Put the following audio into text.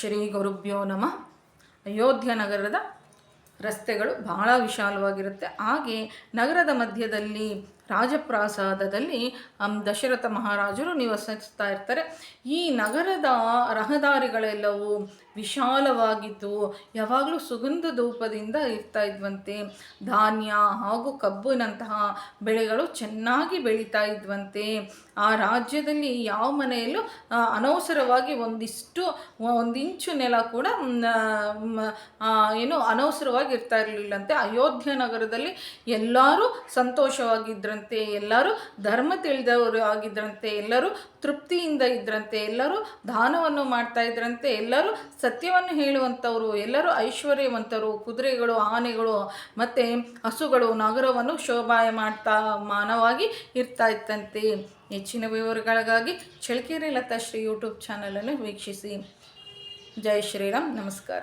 ಶ್ರೀ ಗುರುಭ್ಯೋ ನಮಃ. ಅಯೋಧ್ಯ ನಗರದ ರಸ್ತೆಗಳು ಬಹಳ ವಿಶಾಲವಾಗಿರುತ್ತೆ. ಹಾಗೆ ನಗರದ ಮಧ್ಯದಲ್ಲಿ ರಾಜಪ್ರಾಸಾದದಲ್ಲಿ ದಶರಥ ಮಹಾರಾಜರು ನಿವಸಿಸ್ತಾ ಇರ್ತಾರೆ. ಈ ನಗರದ ರಹದಾರಿಗಳೆಲ್ಲವೂ ವಿಶಾಲವಾಗಿದ್ದು ಯಾವಾಗಲೂ ಸುಗಂಧ ಧೂಪದಿಂದ ಇರ್ತಾ ಇದ್ವಂತೆ. ಧಾನ್ಯ ಹಾಗೂ ಕಬ್ಬಿನಂತಹ ಬೆಳೆಗಳು ಚೆನ್ನಾಗಿ ಬೆಳೀತಾ ಇದ್ವಂತೆ. ಆ ರಾಜ್ಯದಲ್ಲಿ ಯಾವ ಮನೆಯಲ್ಲೂ ಅನವಸರವಾಗಿ ಒಂದಿಂಚು ನೆಲ ಕೂಡ ಅನವಸರವಾಗಿ ಇರ್ತಾ ಇರಲಿಲ್ಲಂತೆ. ಅಯೋಧ್ಯ ನಗರದಲ್ಲಿ ಎಲ್ಲರೂ ಸಂತೋಷವಾಗಿದ್ದರಂತೆ, ಎಲ್ಲರೂ ಧರ್ಮ ತಿಳಿದವರು ಆಗಿದ್ದರಂತೆ, ಎಲ್ಲರೂ ತೃಪ್ತಿಯಿಂದ ಇದ್ರಂತೆ, ಎಲ್ಲರೂ ದಾನವನ್ನು ಮಾಡ್ತಾ ಇದ್ರಂತೆ, ಎಲ್ಲರೂ ಸತ್ಯವನ್ನು ಹೇಳುವಂಥವರು, ಎಲ್ಲರೂ ಐಶ್ವರ್ಯವಂತರು. ಕುದುರೆಗಳು, ಆನೆಗಳು ಮತ್ತು ಹಸುಗಳು ನಗರವನ್ನು ಶೋಭಾಯಮಾನವಾಗಿ ಇರ್ತಾ ಇತ್ತಂತೆ. ಹೆಚ್ಚಿನ ವಿವರಗಳಿಗಾಗಿ ಚಳ್ಳಕೆರೆ ಲತಾಶ್ರೀ ಯೂಟ್ಯೂಬ್ ಚಾನಲನ್ನು ವೀಕ್ಷಿಸಿ. ಜೈ ಶ್ರೀರಾಮ್. ನಮಸ್ಕಾರ.